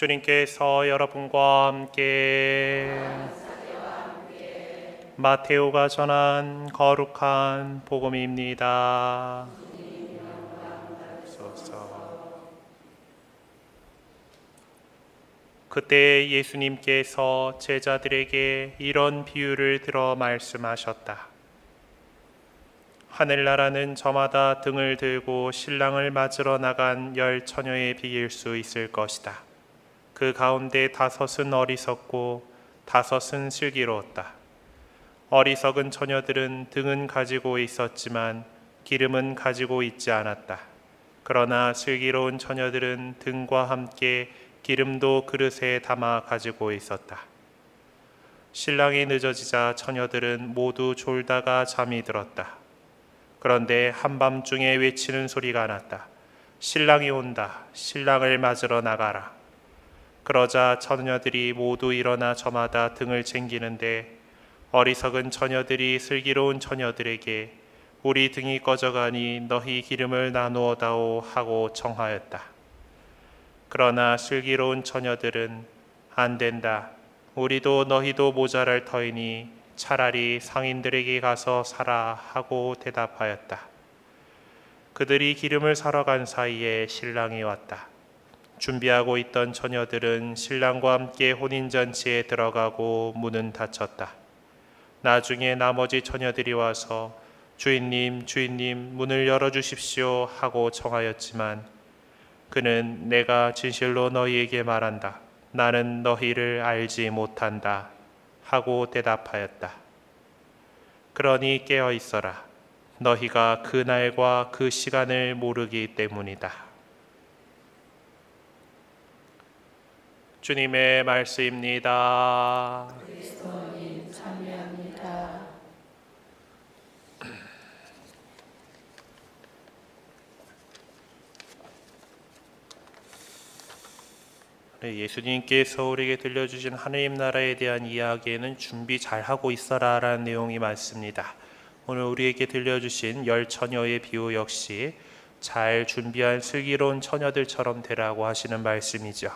주님께서 여러분과 함께 마테오가 전한 거룩한 복음입니다. 그때 예수님께서 제자들에게 이런 비유를 들어 말씀하셨다. 하늘나라는 저마다 등을 들고 신랑을 맞으러 나간 10 처녀에 비길 수 있을 것이다. 그 가운데 5은 어리석고 5은 슬기로웠다. 어리석은 처녀들은 등은 가지고 있었지만 기름은 가지고 있지 않았다. 그러나 슬기로운 처녀들은 등과 함께 기름도 그릇에 담아 가지고 있었다. 신랑이 늦어지자 처녀들은 모두 졸다가 잠이 들었다. 그런데 한밤중에 외치는 소리가 났다. 신랑이 온다. 신랑을 맞으러 나가라. 그러자 처녀들이 모두 일어나 저마다 등을 챙기는데 어리석은 처녀들이 슬기로운 처녀들에게 우리 등이 꺼져가니 너희 기름을 나누어 다오 하고 청하였다. 그러나 슬기로운 처녀들은 안 된다. 우리도 너희도 모자랄 터이니 차라리 상인들에게 가서 사라 하고 대답하였다. 그들이 기름을 사러 간 사이에 신랑이 왔다. 준비하고 있던 처녀들은 신랑과 함께 혼인잔치에 들어가고 문은 닫혔다. 나중에 나머지 처녀들이 와서 주인님, 주인님, 문을 열어주십시오 하고 청하였지만 그는 내가 진실로 너희에게 말한다. 나는 너희를 알지 못한다 하고 대답하였다. 그러니 깨어 있어라. 너희가 그 날과 그 시간을 모르기 때문이다. 주님의 말씀입니다. 그리스도님 참여합니다. 예수님께서 우리에게 들려주신 하느님 나라에 대한 이야기에는 준비 잘하고 있어라 라는 내용이 많습니다. 오늘 우리에게 들려주신 10 처녀의 비유 역시 잘 준비한 슬기로운 처녀들처럼 되라고 하시는 말씀이죠.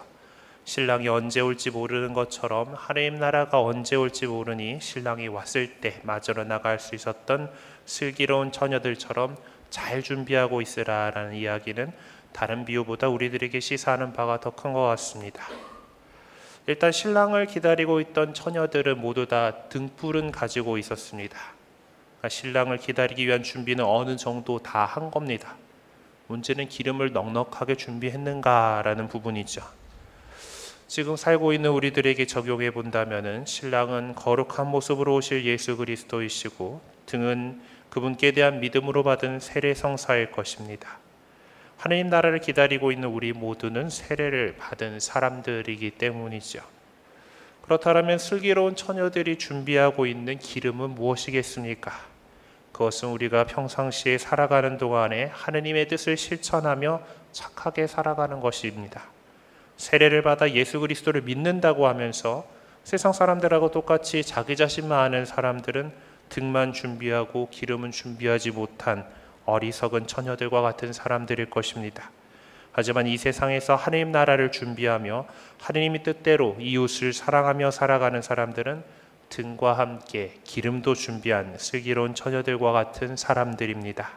신랑이 언제 올지 모르는 것처럼 하느님 나라가 언제 올지 모르니 신랑이 왔을 때 맞으러 나갈 수 있었던 슬기로운 처녀들처럼 잘 준비하고 있으라 라는 이야기는 다른 비유보다 우리들에게 시사하는 바가 더 큰 것 같습니다. 일단 신랑을 기다리고 있던 처녀들은 모두 다 등불은 가지고 있었습니다. 그러니까 신랑을 기다리기 위한 준비는 어느 정도 다 한 겁니다. 문제는 기름을 넉넉하게 준비했는가라는 부분이죠. 지금 살고 있는 우리들에게 적용해 본다면 신랑은 거룩한 모습으로 오실 예수 그리스도이시고 등은 그분께 대한 믿음으로 받은 세례 성사일 것입니다. 하느님 나라를 기다리고 있는 우리 모두는 세례를 받은 사람들이기 때문이죠. 그렇다면 슬기로운 처녀들이 준비하고 있는 기름은 무엇이겠습니까? 그것은 우리가 평상시에 살아가는 동안에 하느님의 뜻을 실천하며 착하게 살아가는 것입니다. 세례를 받아 예수 그리스도를 믿는다고 하면서 세상 사람들하고 똑같이 자기 자신만 아는 사람들은 등만 준비하고 기름은 준비하지 못한 어리석은 처녀들과 같은 사람들일 것입니다. 하지만 이 세상에서 하느님 나라를 준비하며 하느님의 뜻대로 이웃을 사랑하며 살아가는 사람들은 등과 함께 기름도 준비한 슬기로운 처녀들과 같은 사람들입니다.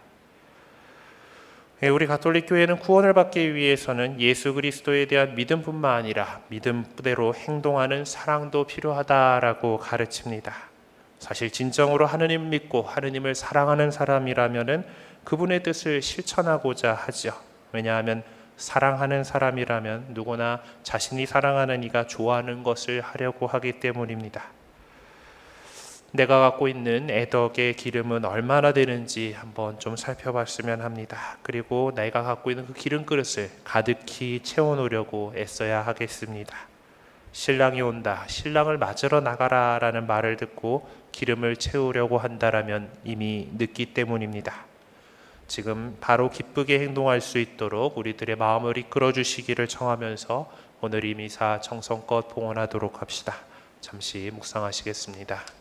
우리 가톨릭 교회는 구원을 받기 위해서는 예수 그리스도에 대한 믿음뿐만 아니라 믿음대로 행동하는 사랑도 필요하다라고 가르칩니다. 사실 진정으로 하느님 믿고 하느님을 사랑하는 사람이라면은 그분의 뜻을 실천하고자 하죠. 왜냐하면 사랑하는 사람이라면 누구나 자신이 사랑하는 이가 좋아하는 것을 하려고 하기 때문입니다. 내가 갖고 있는 애덕의 기름은 얼마나 되는지 한번 좀 살펴봤으면 합니다. 그리고 내가 갖고 있는 그 기름 그릇을 가득히 채워놓으려고 애써야 하겠습니다. 신랑이 온다, 신랑을 맞으러 나가라 라는 말을 듣고 기름을 채우려고 한다라면 이미 늦기 때문입니다. 지금 바로 기쁘게 행동할 수 있도록 우리들의 마음을 이끌어 주시기를 청하면서 오늘 이 미사 정성껏 봉헌하도록 합시다. 잠시 묵상하시겠습니다.